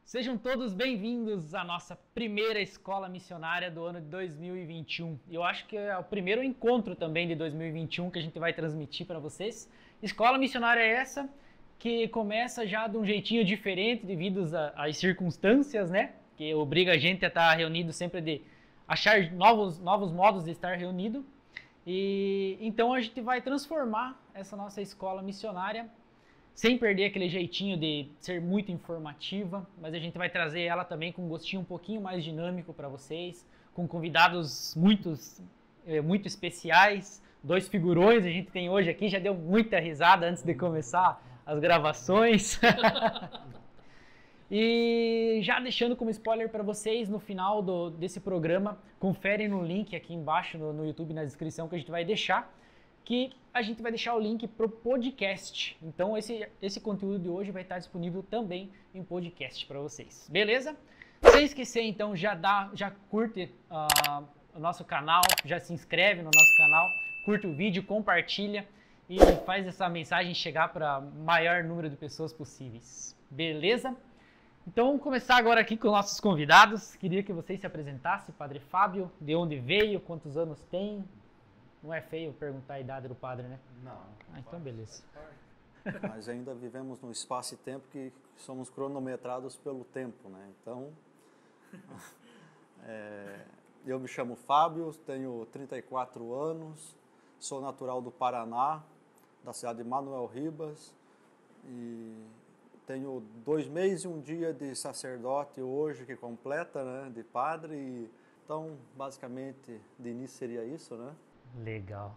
Sejam todos bem-vindos à nossa primeira escola missionária do ano de 2021. Eu acho que é o primeiro encontro também de 2021 que a gente vai transmitir para vocês. Escola missionária é essa que começa já de um jeitinho diferente devido às circunstâncias, né? Que obriga a gente a estar reunido sempre, de achar novos modos de estar reunido. E então a gente vai transformar essa nossa escola missionária sem perder aquele jeitinho de ser muito informativa, mas a gente vai trazer ela também com um gostinho um pouquinho mais dinâmico para vocês, com convidados muito especiais, 2 figurões a gente tem hoje aqui, já deu muita risada antes de começar as gravações. E já deixando como spoiler para vocês, no final desse programa, conferem no link aqui embaixo no YouTube, na descrição, que a gente vai deixar, que a gente vai deixar o link para o podcast. Então esse conteúdo de hoje vai estar disponível também em podcast para vocês. Beleza? Sem esquecer, então, já curte o nosso canal, já se inscreve no nosso canal, curte o vídeo, compartilha e faz essa mensagem chegar para o maior número de pessoas possíveis. Beleza? Então vamos começar agora aqui com nossos convidados. Queria que vocês se apresentassem, Padre Fábio, de onde veio, quantos anos tem. Não é feio perguntar a idade do padre, né? Não. Então beleza. Mas ainda vivemos num espaço e tempo que somos cronometrados pelo tempo, né? Então, eu me chamo Fábio, tenho 34 anos, sou natural do Paraná, da cidade de Manuel Ribas, e tenho 2 meses e 1 dia de sacerdote hoje, que completa, né? De padre, e, então, basicamente, de início seria isso, né? Legal.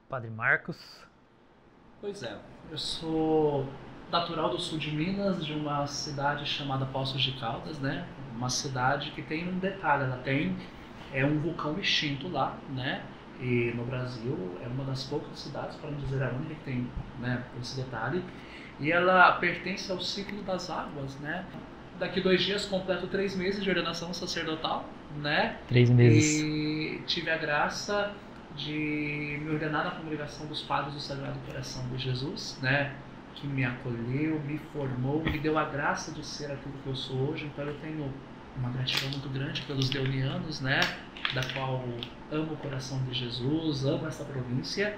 Padre Marcos. Pois é, eu sou natural do sul de Minas, de uma cidade chamada Poços de Caldas, né? Uma cidade que tem um detalhe, ela tem um vulcão extinto lá, né? E no Brasil é uma das poucas cidades, para não dizer a única, que tem, né, esse detalhe. E ela pertence ao ciclo das águas, né? Daqui 2 dias completo 3 meses de ordenação sacerdotal, né? 3 meses. E tive a graça de me ordenar na congregação dos Padres do Sagrado Coração de Jesus, né? Que me acolheu, me formou, me deu a graça de ser aquilo que eu sou hoje. Então eu tenho uma gratidão muito grande pelos leonianos, né? Da qual amo o coração de Jesus, amo essa província.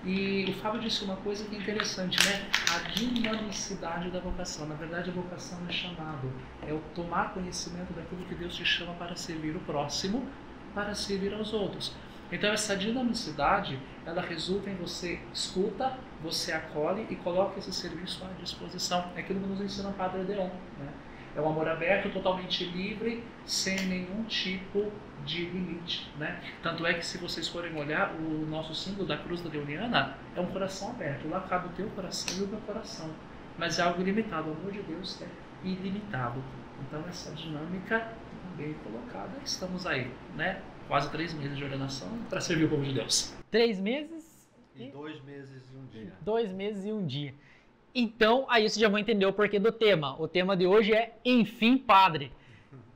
E o Fábio disse uma coisa que é interessante, né? A dinamicidade da vocação. Na verdade, a vocação é chamado, é o tomar conhecimento daquilo que Deus te chama para servir o próximo, para servir aos outros. Então essa dinamicidade, ela resulta em você escuta, você acolhe e coloca esse serviço à disposição. É aquilo que nos ensina o Padre Deon, né? É um amor aberto, totalmente livre, sem nenhum tipo de limite, né? Tanto é que se vocês forem olhar, o nosso símbolo da cruz da Leoniana é um coração aberto. Lá cabe o teu coração e o meu coração. Mas é algo ilimitado. O amor de Deus é ilimitado. Então essa dinâmica bem colocada, estamos aí, né? Quase 3 meses de ordenação para servir o povo de Deus. 3 meses e 2 meses e 1 dia. 2 meses e 1 dia. Então, aí você já vai entender o porquê do tema. O tema de hoje é Enfim Padre,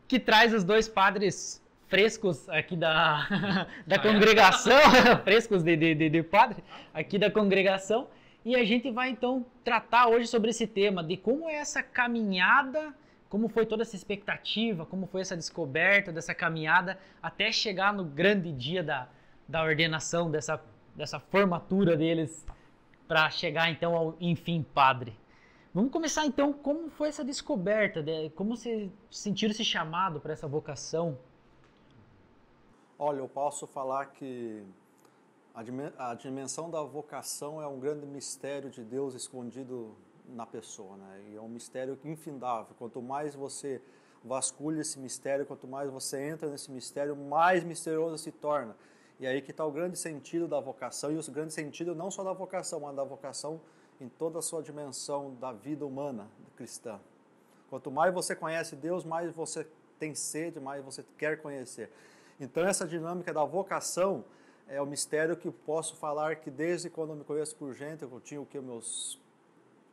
que traz os 2 padres frescos aqui da congregação, frescos de padre, aqui da congregação. E a gente vai então tratar hoje sobre esse tema, de como é essa caminhada, como foi toda essa expectativa, como foi essa descoberta dessa caminhada até chegar no grande dia da ordenação, dessa formatura deles, para chegar então ao Enfim Padre. Vamos começar então, como foi essa descoberta, como vocês sentiram esse chamado para essa vocação? Olha, eu posso falar que a dimensão da vocação é um grande mistério de Deus escondido na pessoa, né? E é um mistério infindável. Quanto mais você vasculha esse mistério, quanto mais você entra nesse mistério, mais misterioso se torna. E aí que está o grande sentido da vocação, e o grande sentido não só da vocação, mas da vocação em toda a sua dimensão da vida humana cristã. Quanto mais você conhece Deus, mais você tem sede, mais você quer conhecer. Então essa dinâmica da vocação é o mistério que posso falar que desde quando eu me conheço por gente, eu tinha meus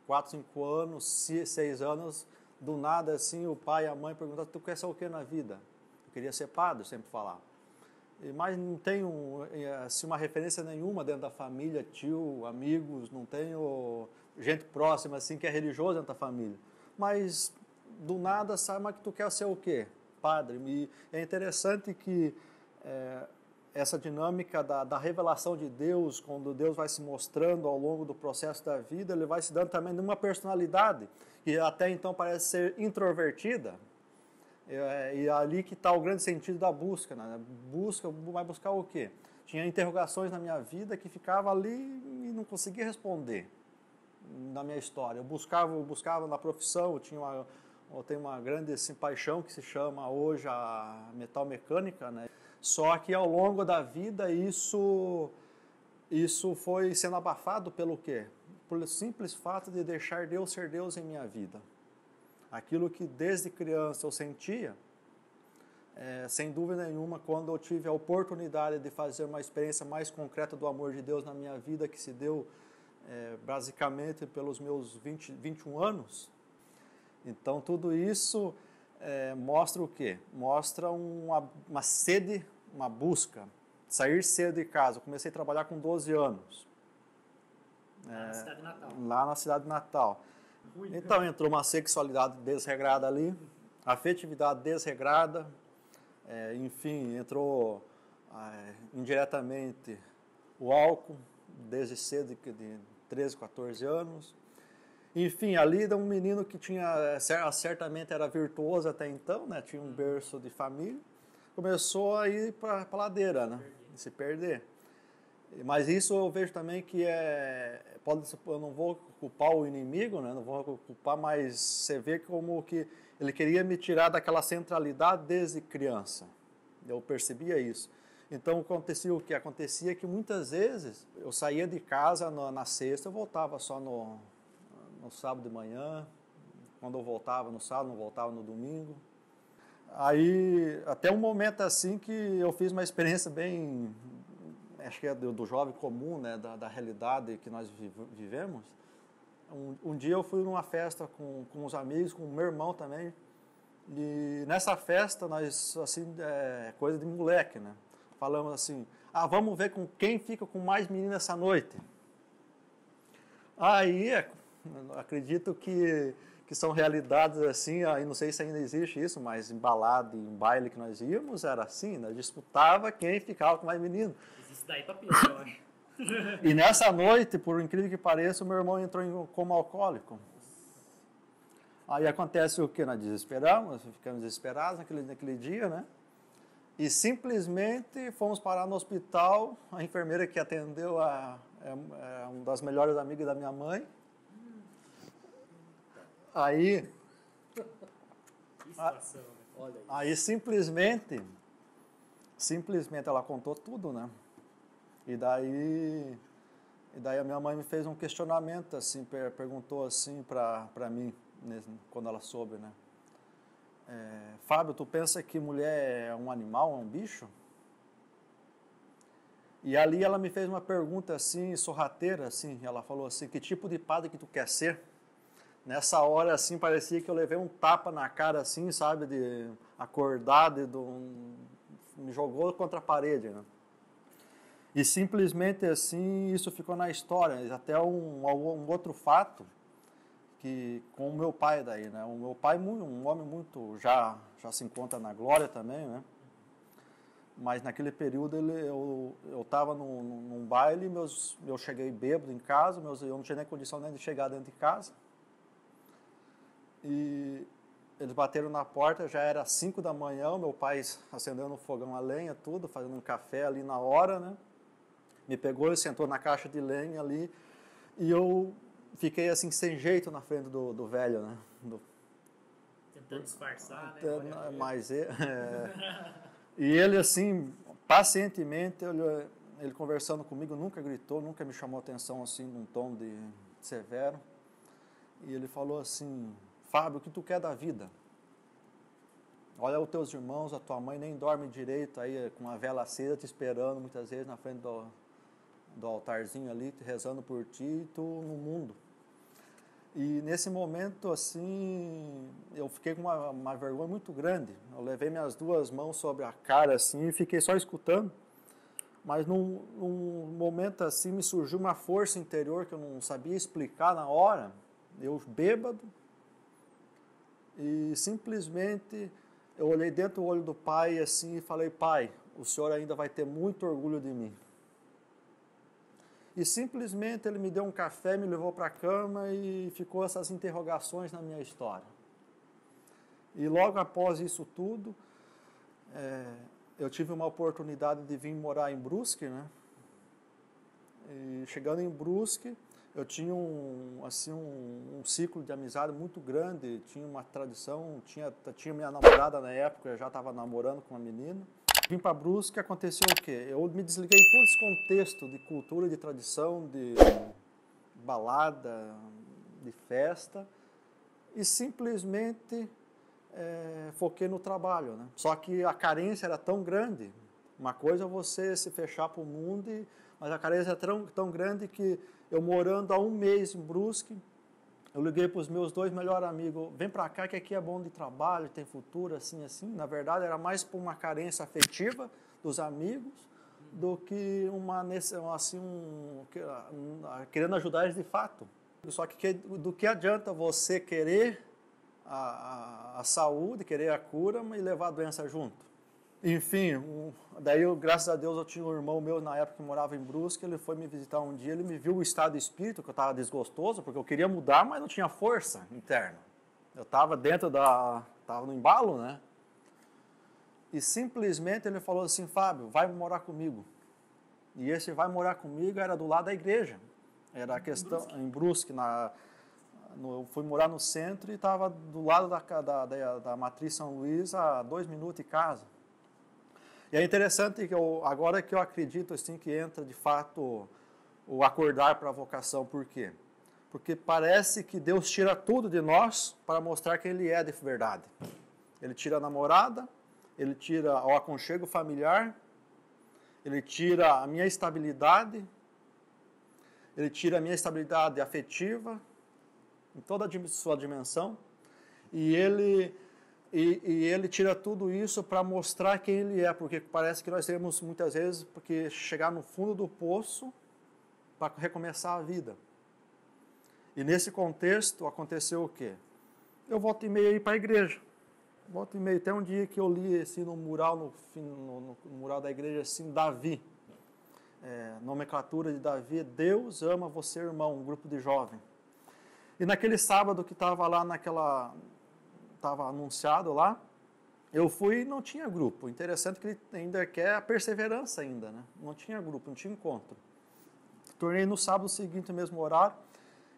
4, 5 anos, 6 anos, do nada assim o pai e a mãe perguntaram: tu quer ser o que na vida? Eu queria ser padre, eu sempre falava. Mas não tenho assim, uma referência nenhuma dentro da família, tio, amigos, não tenho gente próxima assim que é religiosa dentro da família. Mas do nada sai, mas que tu quer ser o quê? Padre. E é interessante que essa dinâmica da revelação de Deus, quando Deus vai se mostrando ao longo do processo da vida, ele vai se dando também de uma personalidade que até então parece ser introvertida. E é ali que está o grande sentido da busca, né? Vai buscar o quê? Tinha interrogações na minha vida que ficava ali e não conseguia responder na minha história. Eu buscava na profissão, eu tenho uma grande assim, paixão que se chama hoje a metalmecânica, né? Só que ao longo da vida isso foi sendo abafado pelo quê? Pelo simples fato de deixar Deus ser Deus em minha vida. Aquilo que desde criança eu sentia, sem dúvida nenhuma, quando eu tive a oportunidade de fazer uma experiência mais concreta do amor de Deus na minha vida, que se deu basicamente pelos meus 21 anos. Então tudo isso mostra o quê? Mostra uma sede, uma busca, sair cedo de casa. Eu comecei a trabalhar com 12 anos. Na cidade de Natal. Lá na cidade de Natal. Então entrou uma sexualidade desregrada ali, afetividade desregrada, enfim, entrou indiretamente o álcool, desde cedo, de 13, 14 anos. Enfim, ali um menino que certamente era virtuoso até então, né? Tinha um berço de família, começou a ir para a ladeira, né? Se perder. Mas isso eu vejo também que eu não vou culpar o inimigo, né? Não vou culpar, mas você vê como que ele queria me tirar daquela centralidade desde criança. Eu percebia isso. Então acontecia o que? Acontecia que muitas vezes eu saía de casa na sexta, eu voltava só no sábado de manhã, quando eu voltava no sábado, não voltava no domingo. Aí, até um momento assim que eu fiz uma experiência bem, acho que é do jovem comum, né, da realidade que nós vivemos. Um dia eu fui numa festa com os amigos, com o meu irmão também, e nessa festa nós, assim, coisa de moleque, né, falamos assim, vamos ver com quem fica com mais menina essa noite. Aí, acredito que são realidades assim, aí não sei se ainda existe isso, mas em balada, em baile que nós íamos, era assim, né? Disputava quem ficava com mais menino. Isso daí pra pior, eu acho. E nessa noite, por incrível que pareça, o meu irmão entrou em coma alcoólico. Aí acontece o que? Nós ficamos desesperados naquele dia, né? E simplesmente fomos parar no hospital, a enfermeira que atendeu é uma das melhores amigas da minha mãe. Aí, que situação, né? Olha isso. Aí simplesmente ela contou tudo, né? E daí a minha mãe me fez um questionamento, assim, perguntou assim para mim, quando ela soube, né? Fábio, tu pensa que mulher é um animal, é um bicho? E ali ela me fez uma pergunta assim, sorrateira, assim, ela falou assim, que tipo de padre que tu quer ser? Nessa hora, assim, parecia que eu levei um tapa na cara, assim, sabe, de acordar, me jogou contra a parede, né? E simplesmente, assim, isso ficou na história. Até um outro fato, que com o meu pai daí, né? O meu pai, um homem muito, já se encontra na glória também, né? Mas naquele período eu estava num baile, eu cheguei bêbado em casa, eu não tinha nem condição nem de chegar dentro de casa. E eles bateram na porta, já era 5 da manhã, meu pai acendendo o fogão a lenha, tudo, fazendo um café ali na hora, né? Me pegou e sentou na caixa de lenha ali, e eu fiquei assim, sem jeito na frente do velho, né? Tentando disfarçar, né? Mas e ele assim, pacientemente, ele conversando comigo, nunca gritou, nunca me chamou atenção assim, num tom de severo. E ele falou assim, Fábio, o que tu quer da vida? Olha os teus irmãos, a tua mãe nem dorme direito, aí com uma vela acesa te esperando muitas vezes na frente do altarzinho ali, rezando por ti e tu no mundo. E nesse momento, assim, eu fiquei com uma vergonha muito grande. Eu levei minhas duas mãos sobre a cara, assim, e fiquei só escutando. Mas num momento, assim, me surgiu uma força interior que eu não sabia explicar na hora. Eu bêbado. e simplesmente eu olhei dentro do olho do pai assim e falei, pai, o senhor ainda vai ter muito orgulho de mim. E simplesmente ele me deu um café, me levou para a cama e ficou essas interrogações na minha história. E logo após isso tudo, eu tive uma oportunidade de vir morar em Brusque, né? E chegando em Brusque, eu tinha um ciclo de amizade muito grande, tinha uma tradição, tinha minha namorada na época, eu já estava namorando com uma menina. Vim para Brusque, aconteceu o quê? Eu me desliguei de todo esse contexto de cultura, de tradição, de balada, de festa, e simplesmente foquei no trabalho, né? Só que a carência era tão grande, uma coisa é você se fechar para o mundo, mas a carência era tão grande que eu morando há um mês em Brusque, eu liguei para os meus 2 melhores amigos, vem para cá que aqui é bom de trabalho, tem futuro, assim, assim. Na verdade, era mais por uma carência afetiva dos amigos do que querendo ajudar eles de fato. Só que do que adianta você querer a saúde, querer a cura e levar a doença junto? Enfim, daí graças a Deus eu tinha um irmão meu na época que morava em Brusque, ele foi me visitar um dia, ele me viu o estado de espírito, que eu estava desgostoso, porque eu queria mudar, mas não tinha força interna. Eu estava estava no embalo, né? E simplesmente ele falou assim, Fábio, vai morar comigo. E esse vai morar comigo era do lado da igreja. Era a questão, em Brusque, eu fui morar no centro e estava do lado da Matriz São Luís, a 2 minutos de casa. E é interessante que agora que eu acredito assim, que entra de fato o acordar para a vocação. Por quê? Porque parece que Deus tira tudo de nós para mostrar quem Ele é de verdade. Ele tira a namorada, Ele tira o aconchego familiar, Ele tira a minha estabilidade, Ele tira a minha estabilidade afetiva, em toda a sua dimensão, e Ele tira tudo isso para mostrar quem Ele é, porque parece que nós temos muitas vezes porque chegar no fundo do poço para recomeçar a vida. E nesse contexto aconteceu o quê? Eu volto e meio ir para a igreja. Volto e meio, até um dia que eu li assim, no mural da igreja, assim, Davi. Nomenclatura de Davi, Deus ama você, irmão, um grupo de jovens. E naquele sábado que estava lá estava anunciado lá, eu fui e não tinha grupo. Interessante que ele ainda quer a perseverança ainda, né? Não tinha grupo, não tinha encontro. Tornei no sábado seguinte, no mesmo horário,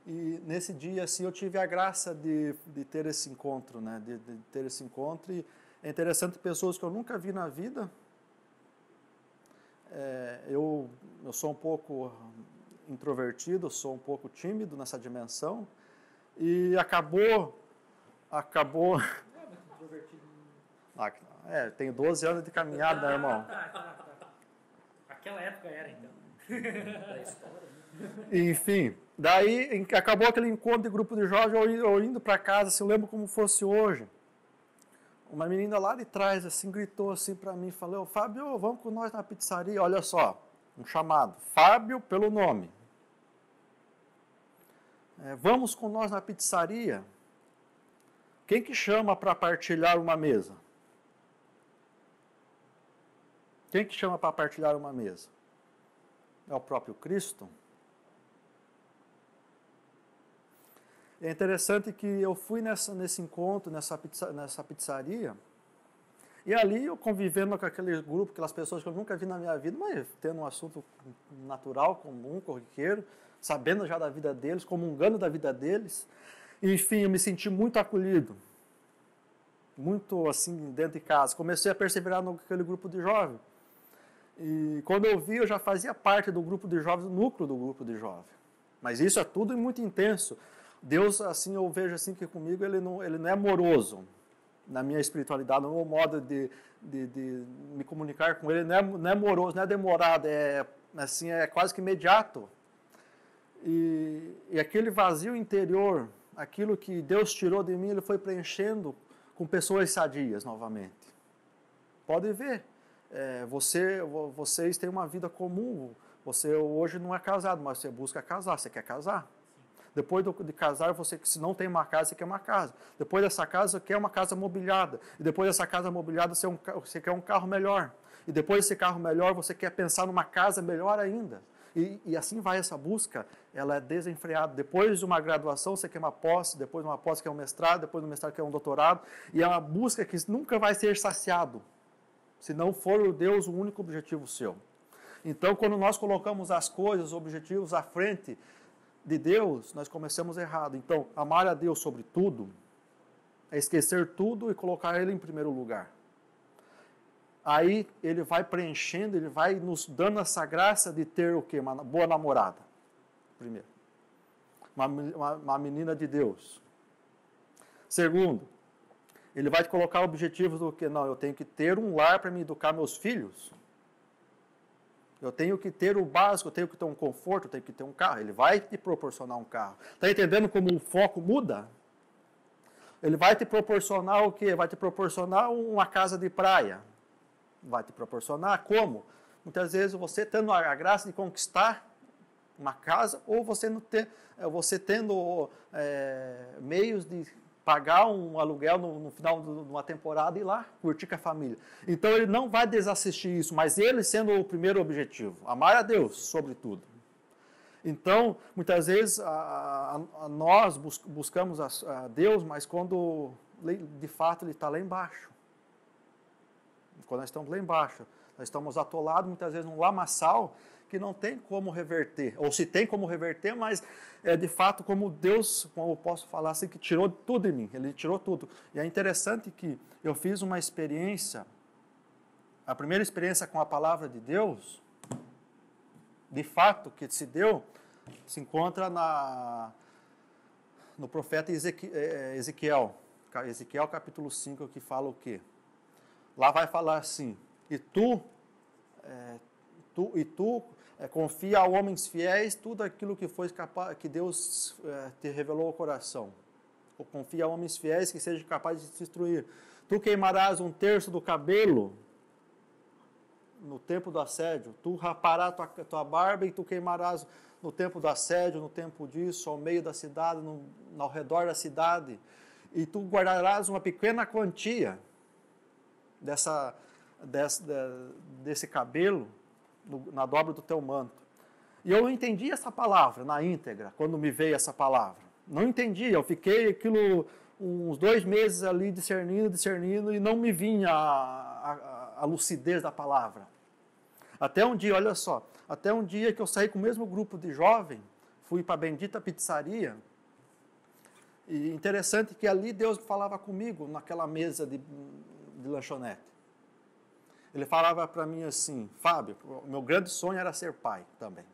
e nesse dia assim eu tive a graça de ter esse encontro, né? De ter esse encontro, e é interessante, pessoas que eu nunca vi na vida. Eu sou um pouco introvertido, sou um pouco tímido nessa dimensão, e acabou tenho 12 anos de caminhada, né, irmão? Aquela época era, então. Enfim, daí acabou aquele encontro de grupo de jovens, eu indo para casa, assim, eu lembro como fosse hoje. Uma menina lá de trás, assim, gritou assim para mim, falou, Fábio, vamos com nós na pizzaria, olha só, um chamado, Fábio pelo nome. Vamos com nós na pizzaria. Quem que chama para partilhar uma mesa? Quem que chama para partilhar uma mesa? É o próprio Cristo? É interessante que eu fui nesse encontro, nessa pizzaria, e ali eu convivendo com aquele grupo, aquelas pessoas que eu nunca vi na minha vida, mas tendo um assunto natural, comum, corriqueiro, sabendo já da vida deles, comungando da vida deles. Enfim, eu me senti muito acolhido, muito assim dentro de casa. Comecei a perseverar naquele grupo de jovens. E quando eu vi, eu já fazia parte do grupo de jovens, do núcleo do grupo de jovens. Mas isso é tudo muito intenso. Deus, assim, eu vejo assim que comigo ele não é amoroso na minha espiritualidade, no meu modo de me comunicar com Ele, não é amoroso, não é demorado, é quase que imediato. E aquele vazio interior, aquilo que Deus tirou de mim, Ele foi preenchendo com pessoas sadias novamente. Pode ver, vocês têm uma vida comum, você hoje não é casado, mas você busca casar, você quer casar. Depois de casar, você, se não tem uma casa, você quer uma casa. Depois dessa casa, você quer uma casa mobiliada. E depois dessa casa mobiliada, você quer um carro melhor. E depois desse carro melhor, você quer pensar numa casa melhor ainda. E assim vai essa busca, ela é desenfreada. Depois de uma graduação, você quer uma pós, depois de uma pós, quer um mestrado, depois do mestrado, quer um doutorado. E é uma busca que nunca vai ser saciado, se não for o Deus o único objetivo seu. Então, quando nós colocamos as coisas, os objetivos à frente de Deus, nós começamos errado. Então, amar a Deus sobre tudo é esquecer tudo e colocar Ele em primeiro lugar. Aí Ele vai preenchendo, Ele vai nos dando essa graça de ter o quê? Uma boa namorada, primeiro. Uma menina de Deus. Segundo, Ele vai te colocar objetivos do que? Não, eu tenho que ter um lar para me educar meus filhos. Eu tenho que ter o básico, eu tenho que ter um conforto, eu tenho que ter um carro. Ele vai te proporcionar um carro. Está entendendo como o foco muda? Ele vai te proporcionar o quê? Vai te proporcionar uma casa de praia. Vai te proporcionar como? Muitas vezes você tendo a graça de conquistar uma casa, ou você tendo meios de pagar um aluguel no final de uma temporada e ir lá curtir com a família. Então ele não vai desassistir isso, mas ele sendo o primeiro objetivo, amar a Deus sobre tudo. Então, muitas vezes nós buscamos a Deus, mas quando de fato Ele está lá embaixo. Quando nós estamos lá embaixo, nós estamos atolados muitas vezes num lamaçal que não tem como reverter, ou se tem como reverter, mas é de fato como Deus, como eu posso falar assim, que tirou tudo em mim, Ele tirou tudo. E é interessante que eu fiz uma experiência, a primeira experiência com a palavra de Deus, de fato, que se deu, se encontra no profeta Ezequiel capítulo 5, que fala o quê? Lá vai falar assim, e tu confia a homens fiéis tudo aquilo que foi capaz, que Deus te revelou ao coração. Ou confia a homens fiéis que sejam capazes de te instruir. Tu queimarás 1/3 do cabelo no tempo do assédio. Tu raparás tua barba e tu queimarás no tempo do assédio, no tempo disso, ao meio da cidade, ao redor da cidade. E tu guardarás uma pequena quantia desse cabelo na dobra do teu manto. E eu não entendi essa palavra na íntegra, quando me veio essa palavra. Não entendi, eu fiquei uns 2 meses ali discernindo, e não me vinha a lucidez da palavra. Até um dia, olha só, até um dia que eu saí com o mesmo grupo de jovem, fui para a bendita pizzaria, e interessante que ali Deus falava comigo, naquela mesa de lanchonete. Ele falava para mim assim, Fábio, o meu grande sonho era ser pai também.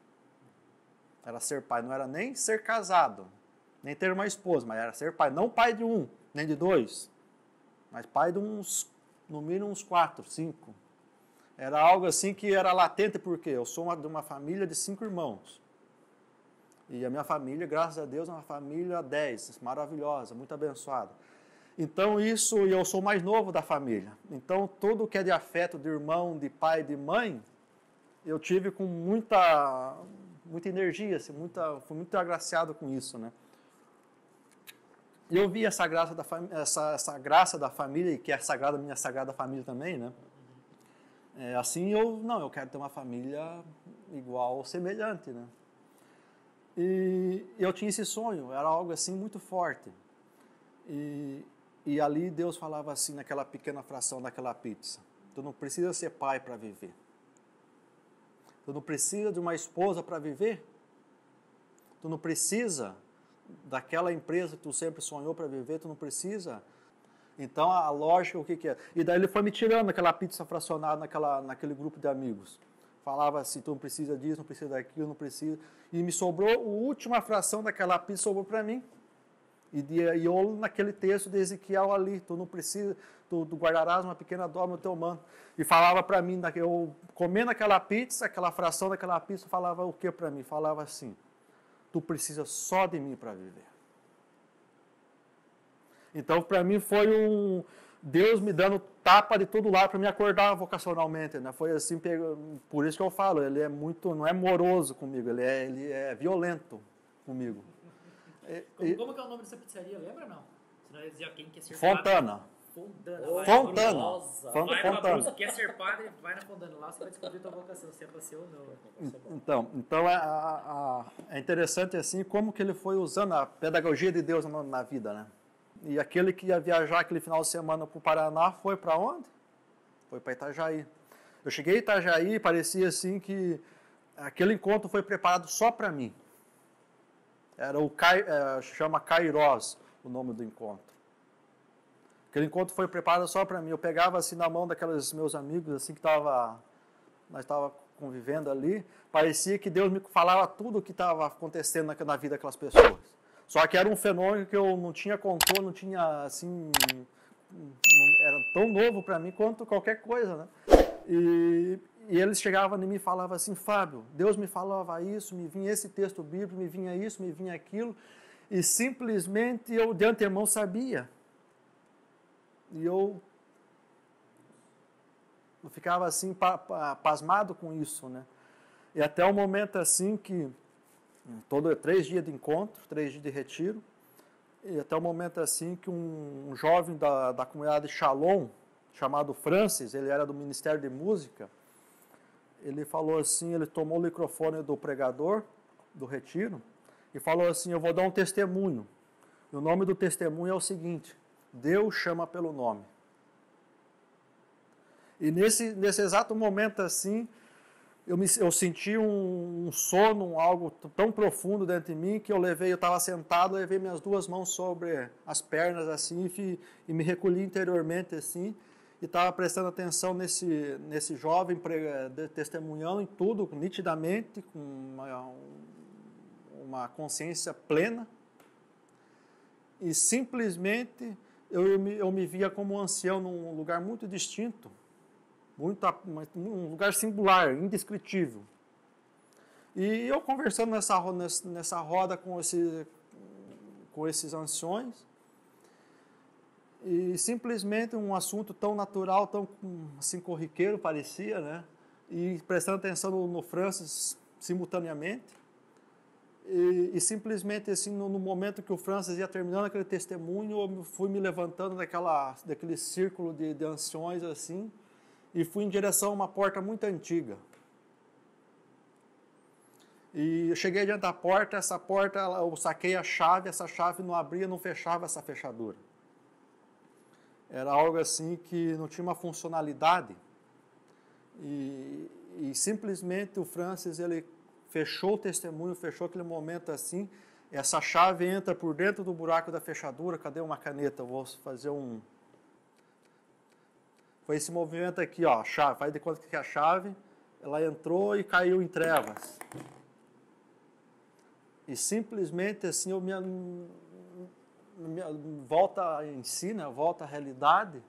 Era ser pai, não era nem ser casado, nem ter uma esposa, mas era ser pai, não pai de 1, nem de 2, mas pai de no mínimo uns 4, 5. Era algo assim que era latente, porque eu sou de uma família de 5 irmãos. E a minha família, graças a Deus, é uma família 10, maravilhosa, muito abençoada. Então isso, e eu sou o mais novo da família. Então tudo que é de afeto, de irmão, de pai, de mãe, eu tive com muita energia, assim, fui muito agraciado com isso, né? E eu vi essa graça da família, e que é sagrada, minha sagrada família também, né? Assim eu quero ter uma família igual, semelhante, né? E eu tinha esse sonho, era algo assim muito forte. E ali Deus falava assim, naquela pequena fração daquela pizza, tu não precisa ser pai para viver. Tu não precisa de uma esposa para viver. Tu não precisa daquela empresa que tu sempre sonhou para viver, tu não precisa. Então a lógica, o que é? E daí ele foi me tirando aquela pizza fracionada naquele grupo de amigos. Falava assim, tu não precisa disso, não precisa daquilo, não precisa. E me sobrou, a última fração daquela pizza sobrou para mim. E eu, naquele texto de Ezequiel ali, tu não precisa, tu guardarás uma pequena dobra no teu manto. E falava para mim, eu comendo aquela pizza, aquela fração daquela pizza, falava o que para mim? Falava assim, tu precisa só de mim para viver. Então, para mim, foi Deus me dando tapa de todo lado para me acordar vocacionalmente, né? Foi assim, por isso que eu falo, ele é não é moroso comigo, ele é violento comigo. Como que é o nome dessa pizzaria, lembra não? Senão ia dizer quem quer ser Fontana. Fontana. Fontana. Quer ser padre, vai na Fontana. Lá você vai descobrir a tua vocação, se é para ser ou Então não. é interessante assim como que ele foi usando a pedagogia de Deus na vida, né? E aquele que ia viajar aquele final de semana para o Paraná foi para onde? Foi para Itajaí. Eu cheguei em Itajaí e parecia assim que aquele encontro foi preparado só para mim. Era chama Kairos o nome do encontro. Aquele encontro foi preparado só para mim. Eu pegava assim na mão daqueles meus amigos assim que nós estava convivendo ali, parecia que Deus me falava tudo o que estava acontecendo na vida daquelas pessoas. Só que era um fenômeno que eu não tinha controle, não tinha assim, era tão novo para mim quanto qualquer coisa, né? E eles chegavam em mim e falavam assim, Fábio, Deus me falava isso, me vinha esse texto bíblico, me vinha isso, me vinha aquilo, e simplesmente eu de antemão sabia. E eu ficava assim, pasmado com isso, né? E até o momento assim que, 3 dias de encontro, 3 dias de retiro, e até o momento assim que um jovem da comunidade Shalom, chamado Francis, ele era do Ministério de Música, ele falou assim, ele tomou o microfone do pregador, do retiro, e falou assim, eu vou dar um testemunho. E o nome do testemunho é o seguinte, Deus chama pelo nome. E nesse exato momento assim, eu senti um sono, algo tão profundo dentro de mim, que eu estava sentado, levei minhas 2 mãos sobre as pernas assim, e me recolhi interiormente assim, e estava prestando atenção nesse jovem testemunhando em tudo, nitidamente, com uma consciência plena, e simplesmente eu me via como um ancião num lugar muito distinto, um lugar singular, indescritível. E eu conversando nessa roda com esses anciões, e simplesmente um assunto tão natural, tão assim, corriqueiro parecia, né? E prestando atenção no Francis simultaneamente. E simplesmente assim, no momento que o Francis ia terminando aquele testemunho, eu fui me levantando daquele círculo de anciões assim, e fui em direção a uma porta muito antiga. E eu cheguei diante da porta, essa porta, eu saquei a chave, essa chave não abria, não fechava essa fechadura. Era algo assim que não tinha uma funcionalidade. E simplesmente o Francis, ele fechou o testemunho, fechou aquele momento assim, essa chave entra por dentro do buraco da fechadura, cadê uma caneta? Eu vou fazer Foi esse movimento aqui, ó, a chave, faz de conta que a chave, ela entrou e caiu em trevas. E simplesmente assim, volta em si, né, volta à realidade.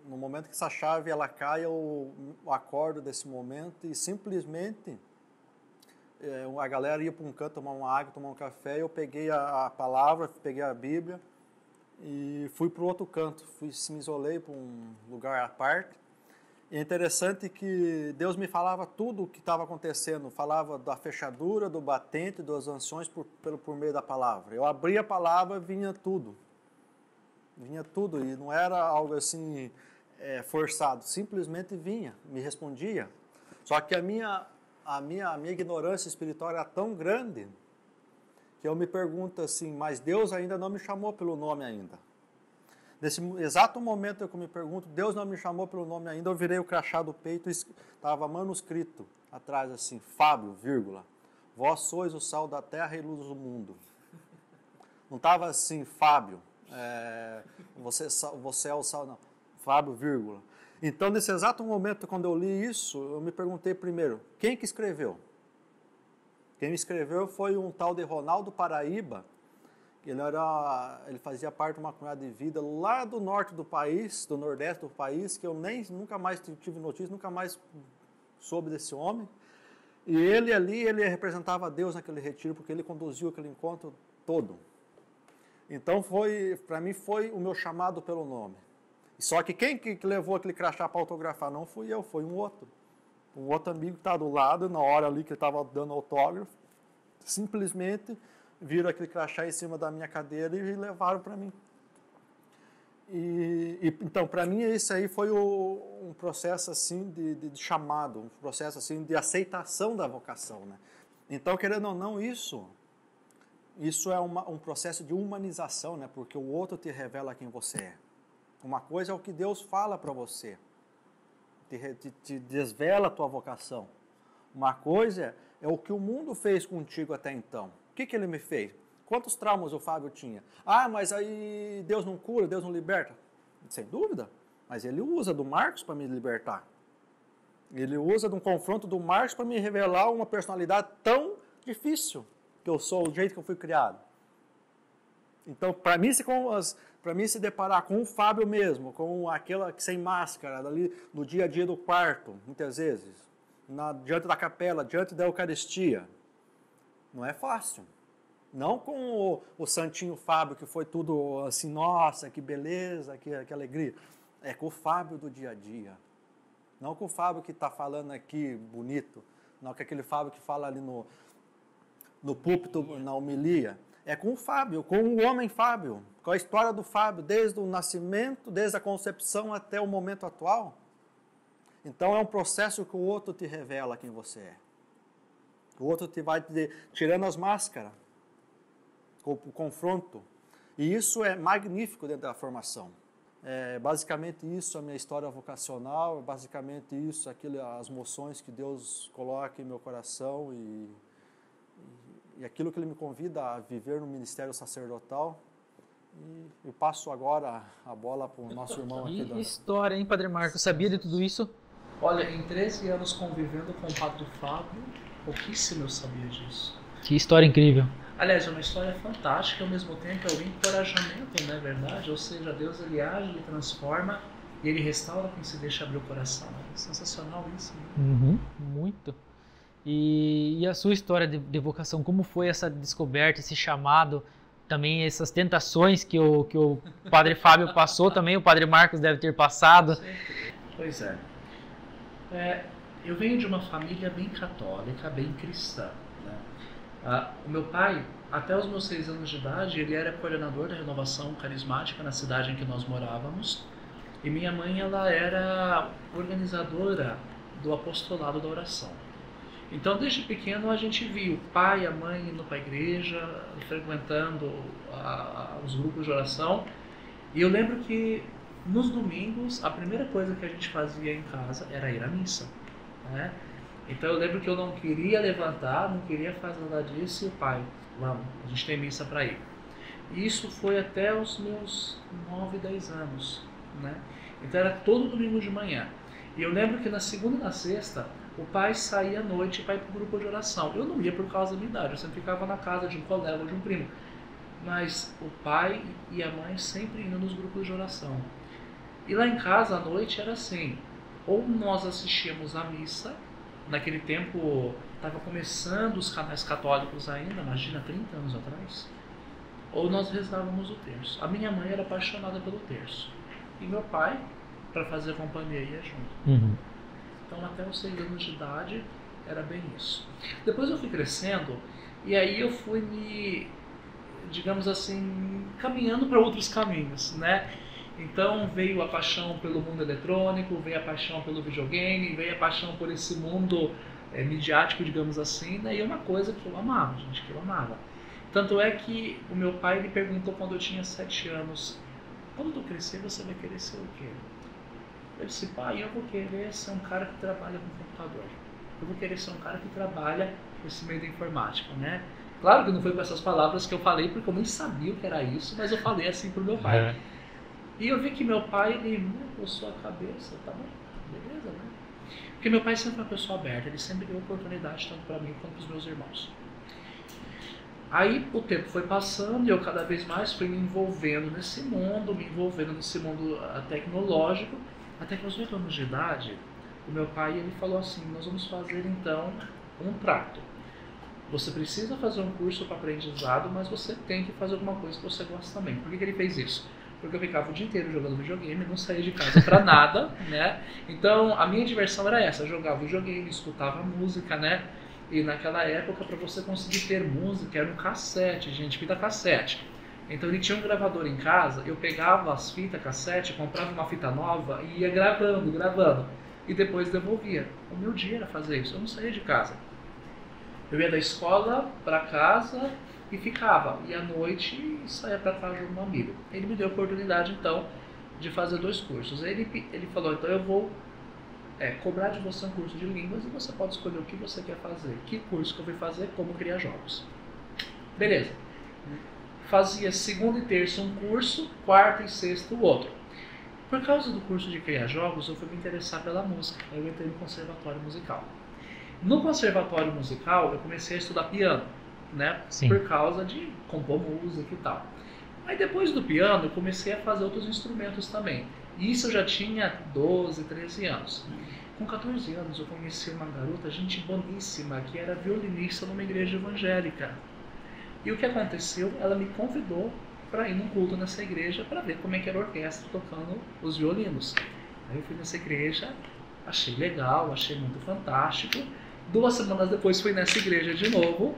No momento que essa chave ela cai, eu acordo desse momento e simplesmente a galera ia para um canto tomar uma água, tomar um café, eu peguei a palavra, peguei a Bíblia e fui para o outro canto, me isolei para um lugar à parte. E é interessante que Deus me falava tudo o que estava acontecendo, falava da fechadura, do batente, das anciões por meio da palavra. Eu abria a palavra, vinha tudo, e não era algo assim forçado, simplesmente vinha, me respondia. Só que a minha ignorância espiritual era tão grande que eu me pergunto assim, mas Deus ainda não me chamou pelo nome ainda. Nesse exato momento que eu me pergunto, Deus não me chamou pelo nome ainda, eu virei o crachá do peito, estava manuscrito atrás assim, Fábio, vírgula, vós sois o sal da terra e luz do mundo. Não estava assim, Fábio, você é o sal, não, Fábio, vírgula. Então, nesse exato momento, quando eu li isso, eu me perguntei primeiro, quem que escreveu? Quem escreveu foi um tal de Ronaldo Paraíba, que ele fazia parte de uma comunidade de vida lá do norte do país, do nordeste do país, que eu nunca mais tive notícia, nunca mais soube desse homem. E ele representava Deus naquele retiro, porque ele conduziu aquele encontro todo. Então, para mim, foi o meu chamado pelo nome. Só que quem que levou aquele crachá para autografar não fui eu, foi um outro amigo que está do lado, na hora ali que ele estava dando autógrafo, simplesmente viram aquele crachá em cima da minha cadeira e levaram para mim. Então, para mim, isso aí foi um processo assim de chamado, um processo assim de aceitação da vocação, né? Então, querendo ou não, isso é um processo de humanização, né? Porque o outro te revela quem você é. Uma coisa é o que Deus fala para você, te desvela a tua vocação. Uma coisa é o que o mundo fez contigo até então. O que ele me fez? Quantos traumas o Fábio tinha? Ah, mas aí Deus não cura, Deus não liberta. Sem dúvida, mas ele usa do Marcos para me libertar. Ele usa de um confronto do Marcos para me revelar uma personalidade tão difícil que eu sou, do jeito que eu fui criado. Então, para mim se deparar com o Fábio mesmo, com aquela sem máscara, ali no dia a dia do quarto, muitas vezes, diante da capela, diante da Eucaristia, não é fácil. Não com o Santinho Fábio, que foi tudo assim, nossa, que beleza, que alegria. É com o Fábio do dia a dia. Não com o Fábio que está falando aqui bonito. Não com aquele Fábio que fala ali no púlpito, na homilia. É com o Fábio, com o homem Fábio. Com a história do Fábio, desde o nascimento, desde a concepção até o momento atual. Então é um processo que o outro te revela quem você é. O outro te vai tirando as máscaras. O confronto. E isso é magnífico dentro da formação. É basicamente isso a minha história vocacional, é basicamente isso, as moções que Deus coloca em meu coração e aquilo que Ele me convida a viver no ministério sacerdotal. E eu passo agora a bola para o nosso irmão aqui. Que história, hein, Padre Marcos? Sabia de tudo isso? Olha, em 13 anos convivendo com o Padre Fábio, pouquíssimo eu sabia disso. Que história incrível. Aliás, é uma história fantástica e ao mesmo tempo é um encorajamento, não é verdade? Ou seja, Deus ele age, ele transforma e ele restaura quem se deixa abrir o coração. É sensacional isso. Né? Uhum, muito. E a sua história de vocação, como foi essa descoberta, esse chamado, também essas tentações que o Padre Fábio passou, também o Padre Marcos deve ter passado? Pois é. Eu venho de uma família bem católica, bem cristã. O meu pai, até os meus 6 anos de idade, ele era coordenador da renovação carismática na cidade em que nós morávamos. E minha mãe, ela era organizadora do apostolado da oração. Então, desde pequeno, a gente viu o pai e a mãe indo para a igreja, frequentando os grupos de oração. E eu lembro que, nos domingos, a primeira coisa que a gente fazia em casa era ir à missa, né? Então eu lembro que eu não queria levantar, não queria fazer nada disso, e o pai, vamos, a gente tem missa para ir. E isso foi até os meus 9, 10 anos, né? Então era todo domingo de manhã. E eu lembro que na segunda e na sexta, o pai saía à noite para ir para o grupo de oração. Eu não ia por causa da minha idade, eu sempre ficava na casa de um colega ou de um primo. Mas o pai e a mãe sempre indo nos grupos de oração. E lá em casa, à noite, era assim, ou nós assistíamos à missa. Naquele tempo, estava começando os canais católicos ainda, imagina, 30 anos atrás. Ou nós rezávamos o terço. A minha mãe era apaixonada pelo terço. E meu pai, para fazer companhia, ia junto. Uhum. Então, até os 6 anos de idade, era bem isso. Depois eu fui crescendo, e aí eu fui me, digamos assim, caminhando para outros caminhos, né? Então veio a paixão pelo mundo eletrônico, veio a paixão pelo videogame, veio a paixão por esse mundo midiático, digamos assim, né? E é uma coisa que eu amava, gente, que eu amava. Tanto é que o meu pai me perguntou quando eu tinha 7 anos, quando tu crescer você vai querer ser o quê? Eu disse, pai, eu vou querer ser um cara que trabalha com computador. Eu vou querer ser um cara que trabalha nesse meio da informática, né? Claro que não foi com essas palavras que eu falei, porque eu nem sabia o que era isso, mas eu falei assim pro meu pai. E eu vi que meu pai, ele coçou a cabeça, tá bom, beleza, né? Porque meu pai sempre foi uma pessoa aberta, ele sempre deu oportunidade tanto para mim quanto para os meus irmãos. Aí o tempo foi passando e eu cada vez mais fui me envolvendo nesse mundo tecnológico, até que aos 8 anos de idade, o meu pai ele falou assim, nós vamos fazer então um trato. Você precisa fazer um curso para aprendizado, mas você tem que fazer alguma coisa que você gosta também. Por que ele fez isso? Porque eu ficava o dia inteiro jogando videogame, não saía de casa pra nada, né? Então, a minha diversão era essa, eu jogava videogame, escutava música, né? E naquela época, para você conseguir ter música, era um cassete, gente, fita cassete. Então ele tinha um gravador em casa, eu pegava as fitas cassete, comprava uma fita nova e ia gravando. E depois devolvia. O meu dia era fazer isso, eu não saía de casa. Eu ia da escola para casa e ficava. E à noite saía para casa de um amigo. Ele me deu a oportunidade, então, de fazer 2 cursos. Ele falou, então eu vou cobrar de você um curso de línguas e você pode escolher o que você quer fazer. Que curso que eu vou fazer, como criar jogos. Beleza. Fazia segunda e terça um curso, quarta e sexta o outro. Por causa do curso de criar jogos, eu fui me interessar pela música. Eu entrei no conservatório musical. No conservatório musical, eu comecei a estudar piano, né? Sim. Por causa de compor música e tal. Aí depois do piano, eu comecei a fazer outros instrumentos também. Isso eu já tinha 12, 13 anos. Com 14 anos, eu conheci uma garota, gente boníssima, que era violinista numa igreja evangélica. E o que aconteceu? Ela me convidou para ir num culto nessa igreja para ver como é que era a orquestra tocando os violinos. Aí eu fui nessa igreja, achei legal, achei muito fantástico. 2 semanas depois fui nessa igreja de novo.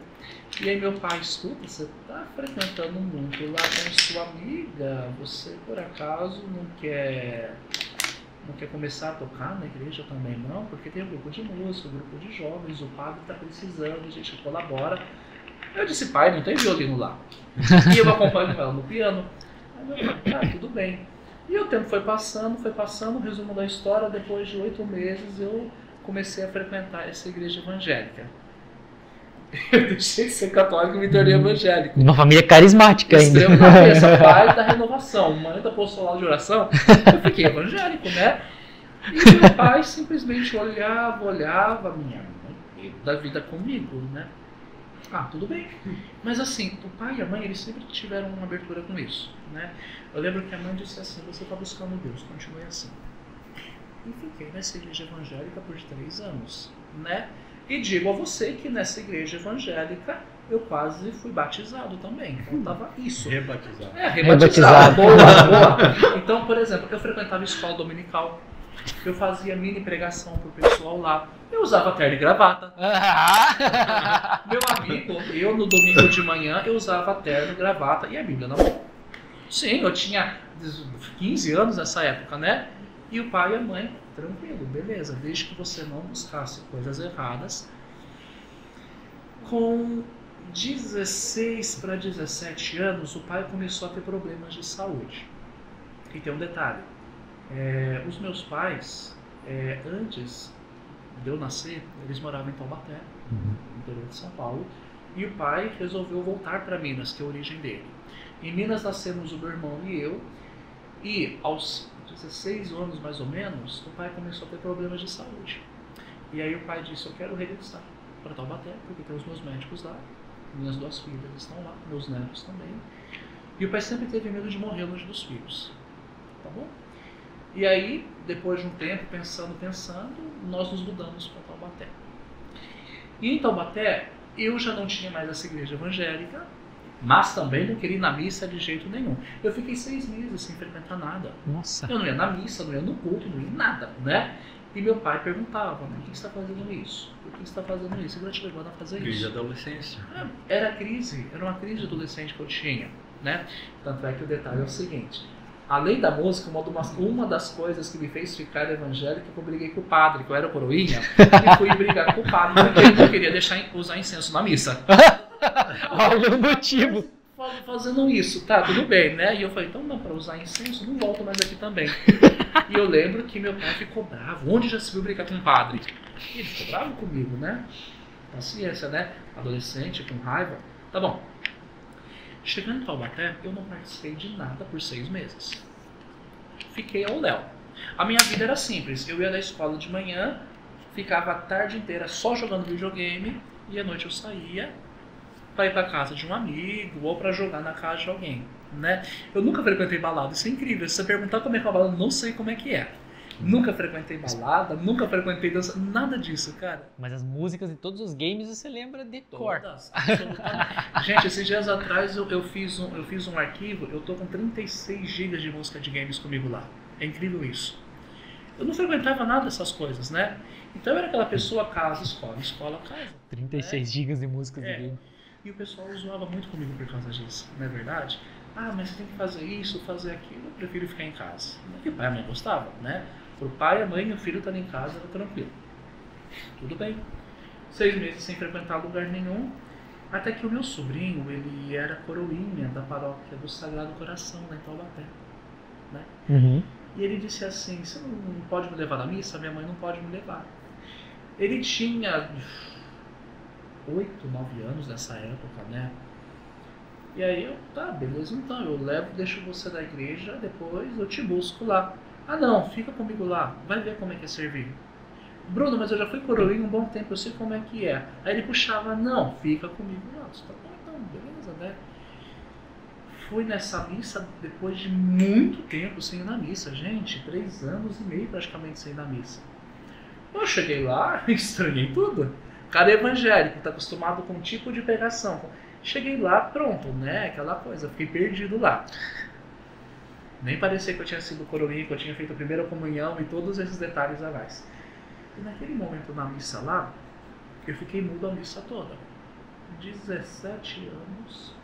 E aí meu pai, escuta, você está frequentando muito lá com sua amiga, você por acaso não quer começar a tocar na igreja também não? Porque tem um grupo de música, um grupo de jovens, o padre está precisando, a gente colabora. Eu disse, pai, não tem violino lá. E eu acompanho ela no piano. Aí meu pai, tá, tudo bem. E o tempo foi passando, resumo da história, depois de 8 meses eu comecei a frequentar essa igreja evangélica. Eu deixei de ser católico e me tornei evangélico. Uma família carismática ainda. Extremamente, pai da renovação, mãe da apostolado de oração, eu fiquei evangélico, né? E meu pai simplesmente olhava minha mãe da vida comigo, né? Ah, tudo bem. Mas assim, o pai e a mãe, eles sempre tiveram uma abertura com isso, né? Eu lembro que a mãe disse assim, você está buscando Deus, continue assim. E fiquei nessa igreja evangélica por 3 anos, né? E digo a você que nessa igreja evangélica eu quase fui batizado também. Faltava isso. Rebatizado. Rebatizado. Boa. Então, por exemplo, eu frequentava escola dominical. Eu fazia mini pregação pro pessoal lá. Eu usava terno e gravata. Meu amigo, eu no domingo de manhã eu usava terno, gravata e a Bíblia na mão. Sim, eu tinha 15 anos nessa época, né? E o pai e a mãe, tranquilo, beleza, desde que você não buscasse coisas erradas. Com 16 para 17 anos, o pai começou a ter problemas de saúde. E tem um detalhe, os meus pais, antes de eu nascer, eles moravam em Taubaté, no interior de São Paulo, e o pai resolveu voltar para Minas, que é a origem dele. Em Minas nascemos o meu irmão e eu, e aos 16 anos mais ou menos, o pai começou a ter problemas de saúde. E aí o pai disse, eu quero regressar para Taubaté, porque tem os meus médicos lá, minhas 2 filhas estão lá, meus netos também. E o pai sempre teve medo de morrer longe dos filhos. Tá bom? E aí, depois de um tempo, pensando, nós nos mudamos para Taubaté. E em Taubaté, eu já não tinha mais essa igreja evangélica, mas também não queria ir na missa de jeito nenhum. Eu fiquei 6 meses sem frequentar nada. Nossa. Eu não ia na missa, não ia no culto, não ia em nada, né? E meu pai perguntava, por que você está fazendo isso? Por que você está fazendo isso? Ele te levando a fazer Crise isso. de adolescência. Era uma crise de adolescente que eu tinha, né? Tanto é que o detalhe é o seguinte, além da música, uma das coisas que me fez ficar evangélico é que eu briguei com o padre, que eu era coroinha, e fui brigar com o padre porque ele não queria usar incenso na missa. Olha o motivo. Fazendo isso, tá, tudo bem, né? E eu falei, então não, para usar incenso, não volto mais aqui também. E eu lembro que meu pai ficou bravo. Onde já se viu brigar com um padre? E ele ficou bravo comigo, né? Paciência, né? Adolescente, com raiva. Tá bom. Chegando em Taubaté, eu não participei de nada por 6 meses. Fiquei ao léu. A minha vida era simples. Eu ia da escola de manhã, ficava a tarde inteira só jogando videogame, e à noite eu saía para ir para casa de um amigo ou para jogar na casa de alguém, né? Eu nunca frequentei balada, isso é incrível. Se você perguntar como é que é a balada, eu não sei como é que é. Nunca frequentei balada, nunca frequentei dança, nada disso, cara. Mas as músicas de todos os games você lembra de cor. Todas, absolutamente. Gente, esses dias atrás eu fiz um arquivo, eu tô com 36 GB de música de games comigo lá. É incrível isso. Eu não frequentava nada dessas coisas, né? Então eu era aquela pessoa, casa, escola, escola, casa. 36 gigas de músicas de game. E o pessoal zoava muito comigo por causa disso, não é verdade? Ah, mas você tem que fazer isso, fazer aquilo, eu prefiro ficar em casa. Não é que o pai e a mãe gostavam, né? Pro pai, a mãe e o filho estarem em casa era tranquilo. Tudo bem. 6 meses sem frequentar lugar nenhum, até que o meu sobrinho, ele era coroinha da paróquia do Sagrado Coração, lá em Taubaté, né? Uhum. E ele disse assim, você não pode me levar na missa? Minha mãe não pode me levar. Ele tinha 8, 9 anos nessa época, né? E aí eu, tá, beleza, então eu levo, deixo você da igreja, depois eu te busco lá. Ah não, fica comigo lá, vai ver como é que é servir. Bruno, mas eu já fui coroinha um bom tempo, eu sei como é que é. Aí ele puxava, não, fica comigo lá. Tá bom, então, beleza, né? Fui nessa missa depois de muito tempo sem ir na missa, gente, 3 anos e meio praticamente sem ir na missa. Eu cheguei lá, estranhei tudo. Cara evangélico, tá acostumado com um tipo de pregação. Cheguei lá, pronto, né? Aquela coisa, fiquei perdido lá. Nem parecia que eu tinha sido coroinha, que eu tinha feito a primeira comunhão e todos esses detalhes a mais. E naquele momento na missa lá, eu fiquei mudo a missa toda. 17 anos.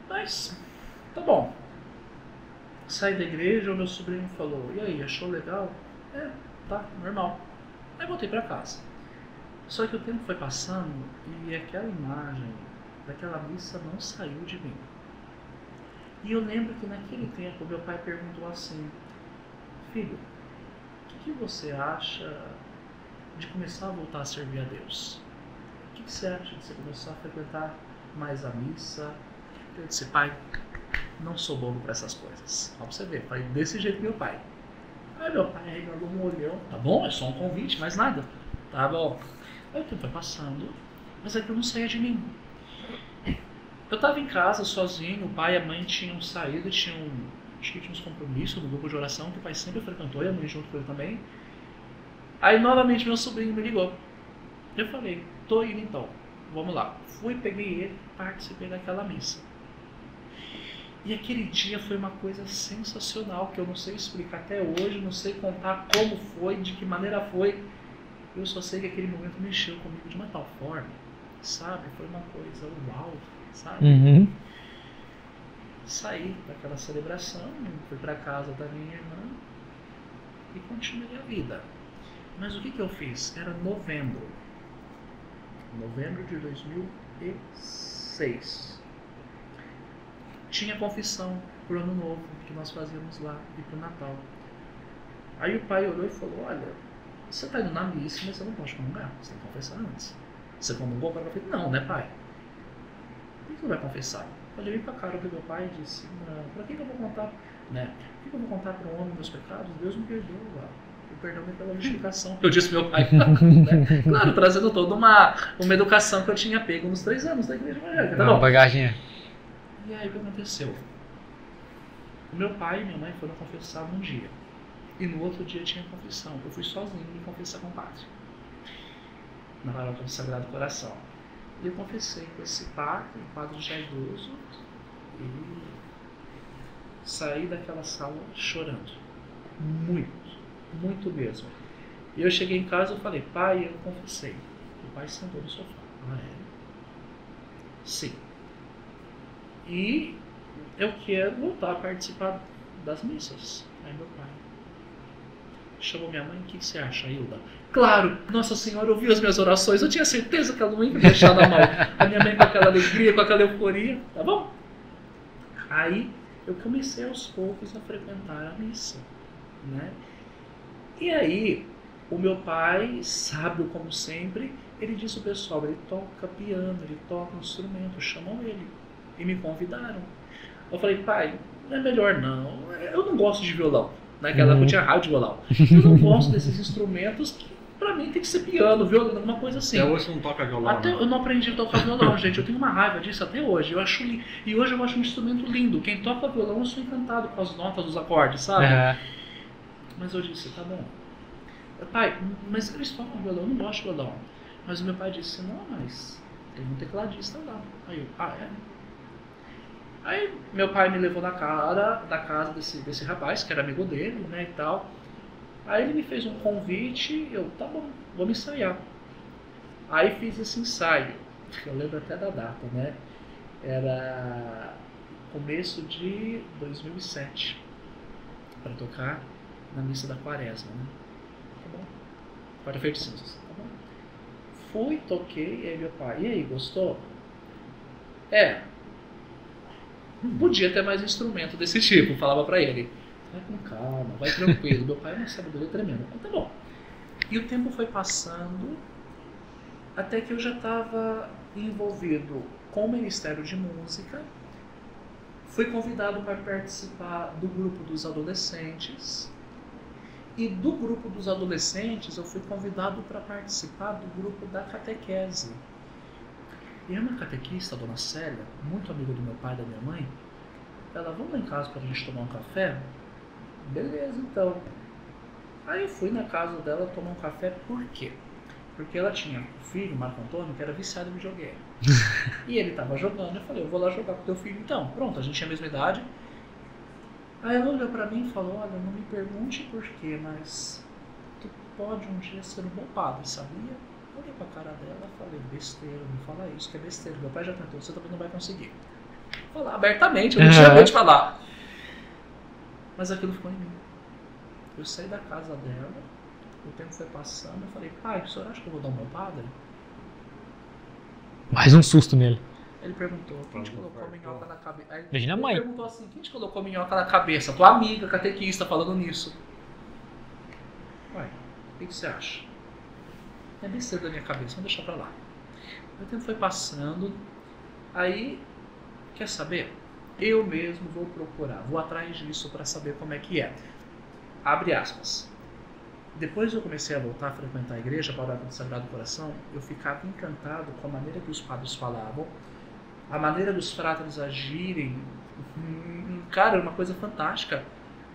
Mas, tá bom. Saí da igreja, o meu sobrinho falou, e aí, achou legal? É, tá, normal. Aí voltei pra casa. Só que o tempo foi passando e aquela imagem daquela missa não saiu de mim. E eu lembro que naquele tempo meu pai perguntou assim, filho, o que você acha de começar a voltar a servir a Deus? O que você acha de você começar a frequentar mais a missa? Eu disse, pai, não sou bobo para essas coisas. Ó, pra você ver, falei desse jeito meu pai. Aí meu pai regalou um olhão, tá bom, é só um convite, mais nada. Tá bom. Aí o tempo foi passando, mas aquilo não saía de mim. Eu estava em casa sozinho, o pai e a mãe tinham saído, acho que tinha uns compromissos no grupo de oração que o pai sempre frequentou e a mãe junto com ele também. Aí novamente meu sobrinho me ligou. Eu falei, tô indo então, vamos lá. Fui, peguei ele, participei daquela missa. E aquele dia foi uma coisa sensacional que eu não sei explicar até hoje, não sei contar como foi, de que maneira foi. Eu só sei que aquele momento mexeu comigo de uma tal forma, sabe? Foi uma coisa uau, sabe? Uhum. Saí daquela celebração, fui para casa da minha irmã e continuei a vida. Mas o que eu fiz? Era novembro de 2006. Tinha confissão pro ano novo que nós fazíamos lá e pro Natal. Aí o pai olhou e falou, olha, você está indo na missa, mas você não pode comungar, você tem que confessar antes. Você comungou? Eu falei, não, né pai? Por que você vai confessar? Eu olhei pra cara do meu pai e disse, não, pra que eu vou contar, né? Por que eu vou contar para o homem meus pecados? Deus me perdoa. O perdão é pela justificação. Eu disse meu pai, né? Claro, trazendo toda uma educação que eu tinha pego nos 3 anos da igreja evangélica. Tá bom? Bagagem. E aí o que aconteceu? O meu pai e minha mãe foram confessar num dia. E no outro dia tinha confissão. Eu fui sozinho me confessar com o padre. Na paróquia do Sagrado Coração. E eu confessei com esse padre, o padre já idoso, e saí daquela sala chorando. Muito, muito mesmo. E eu cheguei em casa e falei, pai, eu confessei. O pai sentou no sofá. Ah, é? Sim. E eu quero voltar a participar das missas. Aí meu pai chamou minha mãe, o que você acha, Hilda? Claro, Nossa Senhora ouviu as minhas orações, eu tinha certeza que ela não ia me deixar na mão. A minha mãe com aquela alegria, com aquela euforia, tá bom? Aí eu comecei aos poucos a frequentar a missa, né? E aí, o meu pai, sábio como sempre, ele disse ao pessoal, ele toca piano, ele toca instrumento, chamam ele. E me convidaram. Eu falei, pai, não é melhor não, eu não gosto de violão. Naquela época eu tinha rádio de violão. Eu não gosto desses instrumentos que pra mim tem que ser piano, violão, alguma coisa assim. Até hoje você não toca violão, até né? Eu não aprendi a tocar violão, gente. Eu tenho uma raiva disso até hoje. Eu acho e hoje eu acho um instrumento lindo. Quem toca violão, eu sou encantado com as notas dos acordes, sabe? Mas eu disse, tá bom. Pai, mas eles tocam violão, eu não gosto de violão. Mas o meu pai disse, não, mas tem um tecladista lá. Aí eu, é? Aí meu pai me levou na casa desse rapaz, que era amigo dele, né, e tal. Aí ele me fez um convite, eu, tá bom, vamos ensaiar. Aí fiz esse ensaio, eu lembro até da data, né? Era começo de 2007, para tocar na missa da Quaresma, né? Tá bom? Quarta-feira de cinzas, tá bom? Fui, toquei, e aí meu pai, e aí, gostou? Podia ter mais instrumento desse tipo, falava pra ele. Vai com calma, vai tranquilo. Meu pai é uma sabedoria tremenda. Então, tá bom. E o tempo foi passando até que eu já estava envolvido com o Ministério de Música. Fui convidado para participar do grupo dos adolescentes. E do grupo dos adolescentes eu fui convidado para participar do grupo da catequese. E uma catequista, a dona Célia, muito amiga do meu pai e da minha mãe, ela, vamos lá em casa para a gente tomar um café? Beleza, então. Aí eu fui na casa dela tomar um café, por quê? Porque ela tinha um filho, Marco Antônio, que era viciado em videogame. E ele estava jogando, eu falei, eu vou lá jogar com teu filho então. Pronto, a gente tinha a mesma idade. Aí ela olhou pra mim e falou, olha, não me pergunte por quê, mas tu pode um dia ser um bom padre, sabia? Eu olhei pra cara dela e falei, besteira, não fala isso, que é besteira. Meu pai já tentou, você também não vai conseguir. Falar abertamente, eu não tinha medo de falar. Mas aquilo ficou em mim. Eu saí da casa dela, o tempo foi passando, eu falei, pai, o senhor acha que eu vou dar o meu padre? Mais um susto nele. Ele perguntou, quem te colocou minhoca na cabeça? Imagina a mãe. Ele perguntou assim, quem te colocou minhoca na cabeça? Tua amiga, catequista, falando nisso. Uai, o que você acha? É besteira da minha cabeça, vamos deixar pra lá. O tempo foi passando, aí, quer saber? Eu mesmo vou procurar, vou atrás disso para saber como é que é. Abre aspas. Depois eu comecei a voltar a frequentar a igreja, para o Sagrado Coração, eu ficava encantado com a maneira que os padres falavam, a maneira dos fráteres agirem. Cara, é uma coisa fantástica.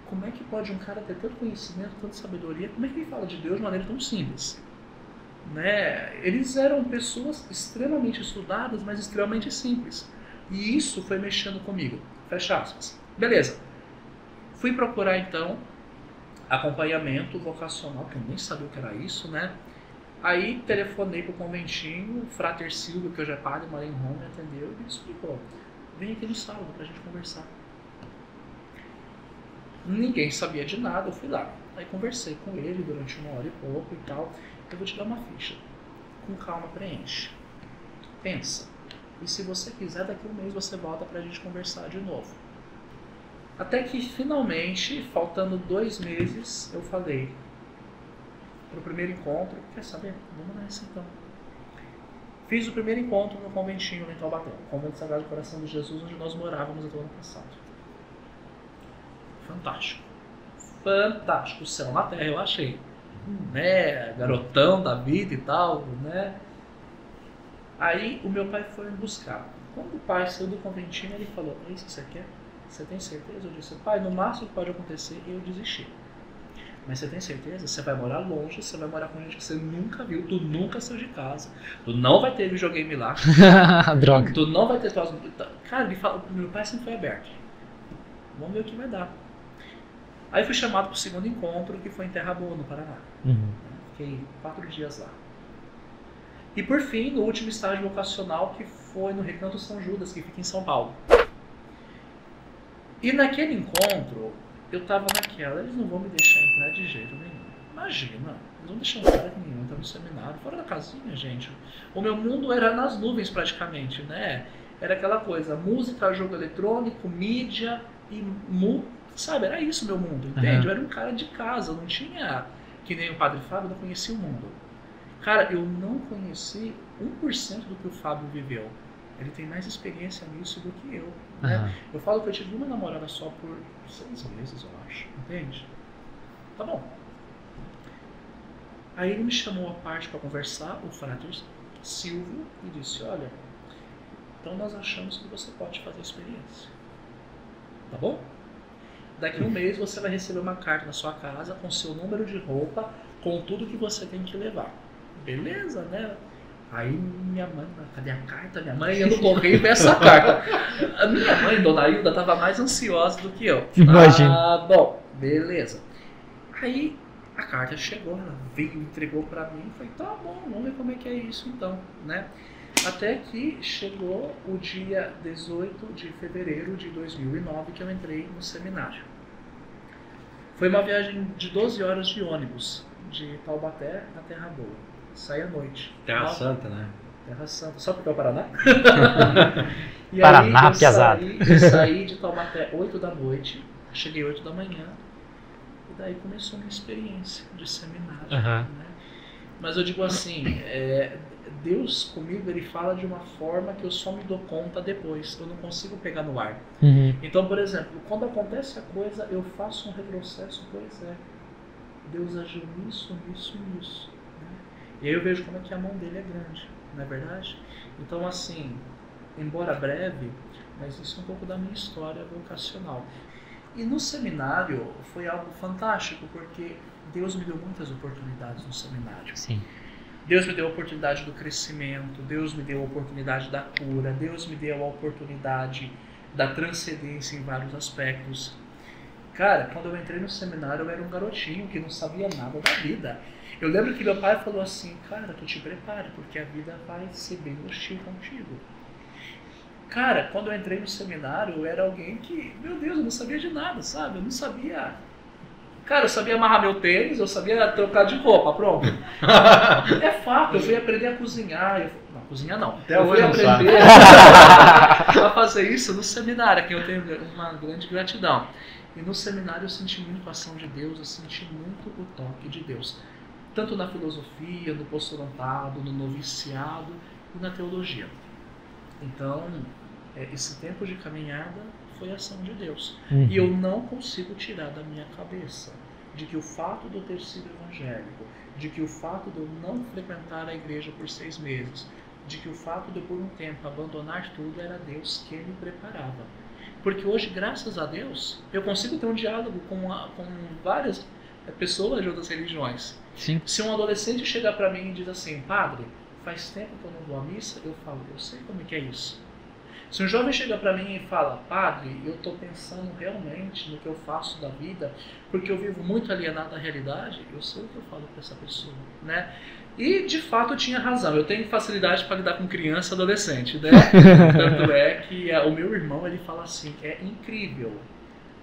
Como é que pode um cara ter tanto conhecimento, tanta sabedoria? Como é que ele fala de Deus de maneira tão simples? Né? Eles eram pessoas extremamente estudadas, mas extremamente simples. E isso foi mexendo comigo. Fecha aspas. Beleza. Fui procurar então acompanhamento vocacional, que eu nem sabia o que era isso, né? Aí telefonei pro conventinho, o Frater Silvio, que hoje é padre, mora em Roma, me atendeu e me explicou. Vem aqui no sábado pra gente conversar. Ninguém sabia de nada, eu fui lá. Aí conversei com ele durante 1 hora e pouco e tal. Eu vou te dar uma ficha. Com calma, preenche. Pensa. E se você quiser, daqui a 1 mês você volta pra gente conversar de novo. Até que finalmente, faltando 2 meses, eu falei pro primeiro encontro, quer saber? Vamos nessa então. Fiz o primeiro encontro no conventinho lá em Taubaté, Convento Sagrado do Coração de Jesus, onde nós morávamos até o ano passado. Fantástico. Fantástico. O céu na terra, eu achei. Né? Garotão da vida e tal, né? Aí o meu pai foi me buscar. Quando o pai saiu do conventinho, ele falou, é isso que você quer? Você tem certeza? Eu disse, pai, no máximo que pode acontecer, eu desistir. Mas você tem certeza? Você vai morar longe, você vai morar com gente que você nunca viu, tu nunca saiu de casa, tu não vai ter videogame lá. Droga. Tu não vai ter tuas... Cara, ele fala, meu pai sempre foi aberto. Vamos ver o que vai dar. Aí fui chamado para o segundo encontro, que foi em Terra Boa, no Paraná. Fiquei 4 dias lá. E por fim, no último estágio vocacional, que foi no Recanto São Judas, que fica em São Paulo. E naquele encontro, eu tava naquela, eles não vão me deixar entrar de jeito nenhum. Imagina, eles não deixam entrar nenhum, entrar no seminário, fora da casinha, gente. O meu mundo era nas nuvens praticamente, né? Era aquela coisa, música, jogo eletrônico, mídia e sabe, era isso o meu mundo, entende? Eu era um cara de casa, eu não tinha, que nem o Padre Fábio, eu não conhecia o mundo. Cara, eu não conheci 1% do que o Fábio viveu. Ele tem mais experiência nisso do que eu. Né? Eu falo que eu tive uma namorada só por 6 meses, eu acho. Entende? Tá bom. Aí ele me chamou à parte para conversar, o Frater Silvio, e disse, olha, então nós achamos que você pode fazer a experiência. Tá bom? Daqui a 1 mês você vai receber uma carta na sua casa com seu número de roupa, com tudo que você tem que levar. Beleza, né? Aí minha mãe, cadê a carta? Minha mãe ia no correio e vê essa carta. A minha mãe, Dona Hilda, estava mais ansiosa do que eu. Imagina. Bom, beleza. Aí a carta chegou, ela veio, entregou pra mim, falei, tá bom, vamos ver como é que é isso então, né? Até que chegou o dia 18 de fevereiro de 2009 que eu entrei no seminário. Foi uma viagem de 12 horas de ônibus, de Taubaté a Terra Boa. Saí à noite. Terra Santa, né? Terra Santa. Só porque é o Paraná? E Paraná, aí eu saí de Taubaté 8 da noite, cheguei 8 da manhã, e daí começou a minha experiência de seminário. Né? Mas eu digo assim, Deus comigo, ele fala de uma forma que eu só me dou conta depois, eu não consigo pegar no ar. Então, por exemplo, quando acontece a coisa, eu faço um retrocesso, pois é, Deus agiu nisso, nisso e nisso. Né? E aí eu vejo como é que a mão dele é grande, não é verdade? Então, assim, embora breve, mas isso é um pouco da minha história vocacional. E no seminário foi algo fantástico, porque Deus me deu muitas oportunidades no seminário. Sim. Deus me deu a oportunidade do crescimento, Deus me deu a oportunidade da cura, Deus me deu a oportunidade da transcendência em vários aspectos. Cara, quando eu entrei no seminário eu era um garotinho que não sabia nada da vida. Eu lembro que meu pai falou assim, cara, tu te prepara, porque a vida vai ser bem hostil contigo. Cara, quando eu entrei no seminário eu era alguém que, meu Deus, eu não sabia de nada, sabe? Eu não sabia... Cara, eu sabia amarrar meu tênis, eu sabia trocar de roupa, pronto. É fato, eu fui aprender a cozinhar. Não, cozinhar não. Até eu hoje fui não aprender a fazer isso no seminário, a quem eu tenho uma grande gratidão. E no seminário eu senti muito a ação de Deus, eu senti muito o toque de Deus. Tanto na filosofia, no postulantado, no noviciado e na teologia. Então, esse tempo de caminhada foi a ação de Deus. E eu não consigo tirar da minha cabeça de que o fato de eu ter sido evangélico, de que o fato de eu não frequentar a igreja por 6 meses, de que o fato de eu por um tempo abandonar tudo era Deus que me preparava. Porque hoje, graças a Deus, eu consigo ter um diálogo com várias pessoas de outras religiões. Sim. Se um adolescente chegar para mim e diz assim, padre, faz tempo que eu não vou à missa, eu falo, eu sei como é que é isso. Se um jovem chega para mim e fala, padre, eu estou pensando realmente no que eu faço da vida, porque eu vivo muito alienado da realidade, eu sei o que eu falo para essa pessoa, né? E, de fato, eu tinha razão. Eu tenho facilidade para lidar com criança e adolescente, né? Tanto é que o meu irmão, ele fala assim, é incrível.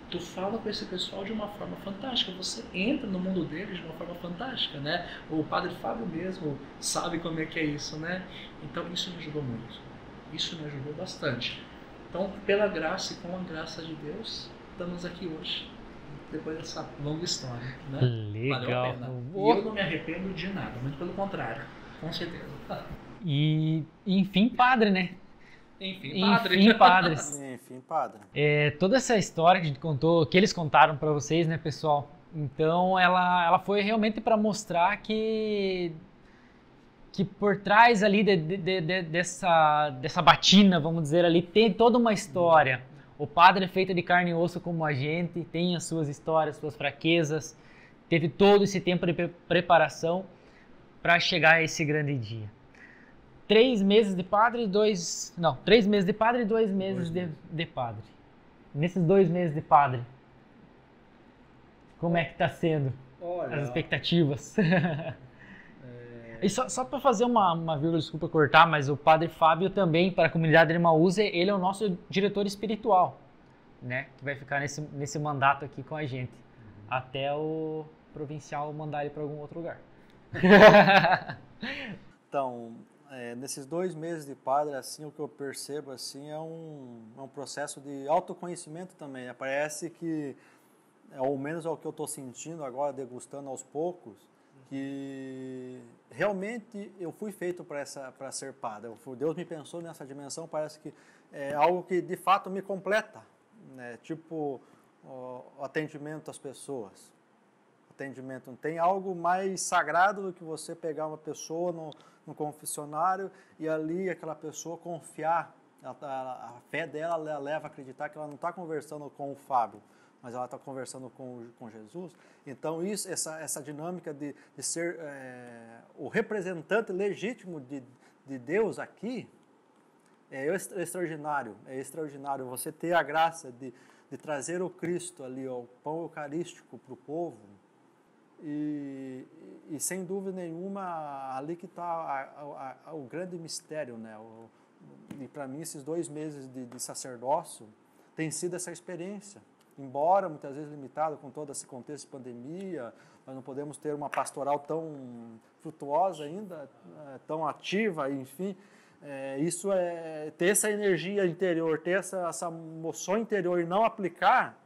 Tu fala com esse pessoal de uma forma fantástica, você entra no mundo deles de uma forma fantástica, né? O padre Fábio mesmo sabe como é que é isso, né? Então, isso me ajudou muito. Isso me ajudou bastante. Então, pela graça e com a graça de Deus, estamos aqui hoje, depois dessa longa história. Né? Legal. Valeu a pena. E eu não me arrependo de nada, muito pelo contrário, com certeza. E, enfim, padre, né? Enfim, padre. Enfim, padres. Enfim, padre. Toda essa história que a gente contou, que eles contaram para vocês, né, pessoal? Então, ela foi realmente para mostrar que por trás ali dessa batina, vamos dizer ali, tem toda uma história. O padre é feito de carne e osso como a gente, tem as suas histórias, suas fraquezas, teve todo esse tempo de preparação para chegar a esse grande dia. 3 meses de padre, 2 meses de padre e 2 meses de padre. Nesses 2 meses de padre, como é que está sendo? Olha, as expectativas? E só para fazer uma vírgula, desculpa cortar, mas o padre Fábio também, para a comunidade de Emaús, ele é o nosso diretor espiritual, né? Que vai ficar nesse mandato aqui com a gente, até o provincial mandar ele para algum outro lugar. Então, nesses 2 meses de padre, assim, o que eu percebo assim, é um processo de autoconhecimento também. Parece que, ao menos é o que eu estou sentindo agora, degustando aos poucos, que realmente eu fui feito para ser padre. Deus me pensou nessa dimensão, parece que é algo que de fato me completa, né? Tipo o atendimento às pessoas. Atendimento, não tem algo mais sagrado do que você pegar uma pessoa no confessionário e ali aquela pessoa confiar, a fé dela leva a acreditar que ela não está conversando com o Fábio, mas ela está conversando com Jesus. Então, essa dinâmica de ser o representante legítimo de Deus aqui é extraordinário. É extraordinário você ter a graça de trazer o Cristo ali, ó, o pão eucarístico para o povo. E sem dúvida nenhuma, ali que está o grande mistério, né? E para mim, esses 2 meses de sacerdócio tem sido essa experiência. Embora muitas vezes limitado com todo esse contexto de pandemia, nós não podemos ter uma pastoral tão frutuosa ainda, tão ativa, enfim. Isso é ter essa energia interior, ter essa moção interior e não aplicar,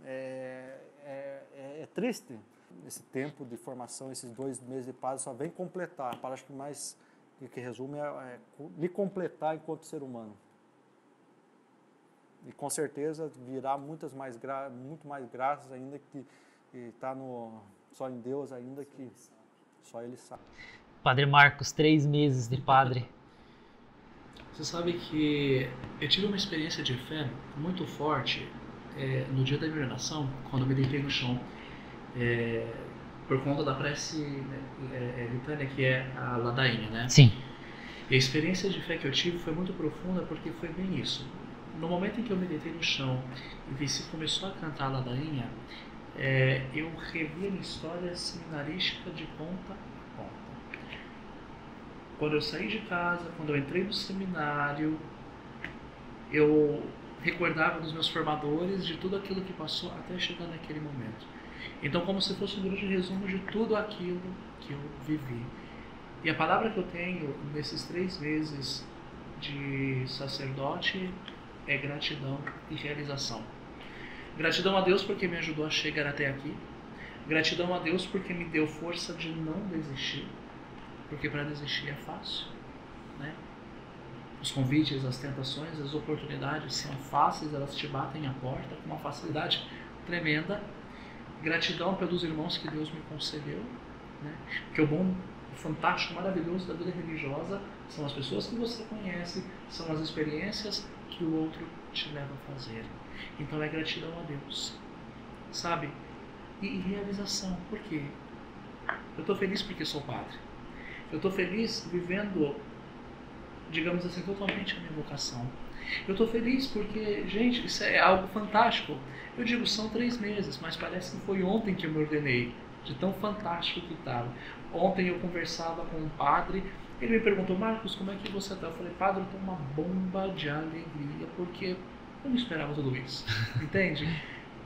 é triste. Esse tempo de formação, esses 2 meses de padre só vem completar. Acho que mais o que resume é me completar enquanto ser humano. E com certeza virá muito mais graças ainda que está só em Deus ainda, que só Ele sabe. Padre Marcos, 3 meses de padre. Você sabe que eu tive uma experiência de fé muito forte no dia da minha ordenação, quando eu me deitei no chão, por conta da prece litânia, que é a ladainha, né? Sim. E a experiência de fé que eu tive foi muito profunda, porque foi bem isso. No momento em que eu me deitei no chão e Vici começou a cantar a ladainha, eu revi a minha história seminarística de ponta a ponta. Quando eu saí de casa, quando eu entrei no seminário, eu recordava dos meus formadores, de tudo aquilo que passou até chegar naquele momento. Então, como se fosse um grande resumo de tudo aquilo que eu vivi. E a palavra que eu tenho nesses 3 meses de sacerdote é gratidão e realização. Gratidão a Deus porque me ajudou a chegar até aqui. Gratidão a Deus porque me deu força de não desistir. Porque para desistir é fácil, né? Os convites, as tentações, as oportunidades são fáceis, elas te batem à porta com uma facilidade tremenda. Gratidão pelos irmãos que Deus me concedeu, né? Porque o bom, o fantástico, maravilhoso da vida religiosa são as pessoas que você conhece, são as experiências que o outro te leva a fazer. Então é gratidão a Deus, sabe? E realização, por quê? Eu estou feliz porque sou padre. Eu estou feliz vivendo, digamos assim, totalmente a minha vocação. Eu estou feliz porque, gente, isso é algo fantástico. Eu digo, são 3 meses, mas parece que foi ontem que eu me ordenei, de tão fantástico que estava. Ontem eu conversava com um padre, ele me perguntou, Marcos, como é que você está? Eu falei, padre, eu estou uma bomba de alegria, porque eu não esperava tudo isso, entende?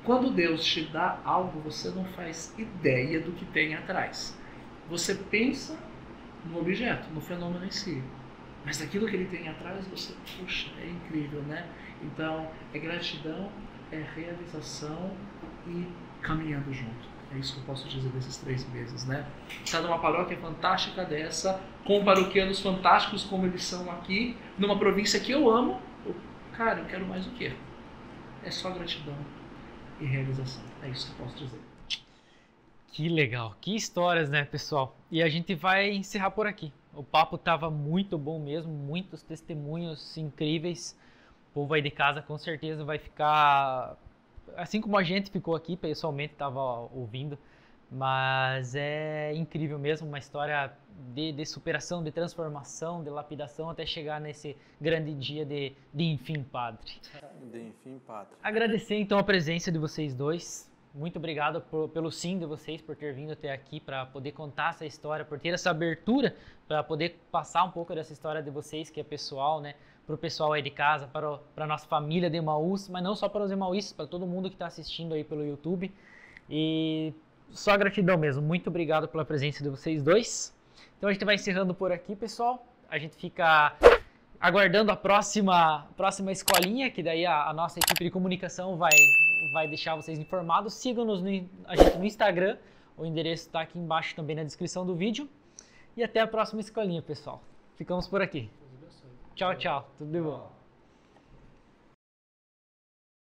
Quando Deus te dá algo, você não faz ideia do que tem atrás. Você pensa no objeto, no fenômeno em si. Mas daquilo que ele tem atrás, você, puxa, é incrível, né? Então, é gratidão, é realização e caminhando junto. É isso que eu posso dizer desses 3 meses, né? Estar numa paróquia fantástica dessa, com paroquianos fantásticos como eles são aqui, numa província que eu amo, cara, eu quero mais o quê? É só gratidão e realização. É isso que eu posso dizer. Que legal, que histórias, né, pessoal? E a gente vai encerrar por aqui. O papo estava muito bom mesmo, muitos testemunhos incríveis. O povo aí de casa com certeza vai ficar, assim como a gente ficou aqui, pessoalmente estava ouvindo, mas é incrível mesmo, uma história de superação, de transformação, de lapidação, até chegar nesse grande dia de enfim, padre. De enfim, padre. Agradecer então a presença de vocês dois. Muito obrigado pelo sim de vocês, por ter vindo até aqui para poder contar essa história, por ter essa abertura para poder passar um pouco dessa história de vocês, que é pessoal, né? Para o pessoal aí de casa, para a nossa família de Emaús, mas não só para os emaústas, para todo mundo que está assistindo aí pelo YouTube. E só gratidão mesmo. Muito obrigado pela presença de vocês dois. Então a gente vai encerrando por aqui, pessoal. A gente fica aguardando a próxima escolinha, que daí a nossa equipe de comunicação vai deixar vocês informados. Sigam-nos a gente no Instagram, o endereço está aqui embaixo também na descrição do vídeo. E até a próxima escolinha, pessoal. Ficamos por aqui. Tchau, tchau. Tudo de bom.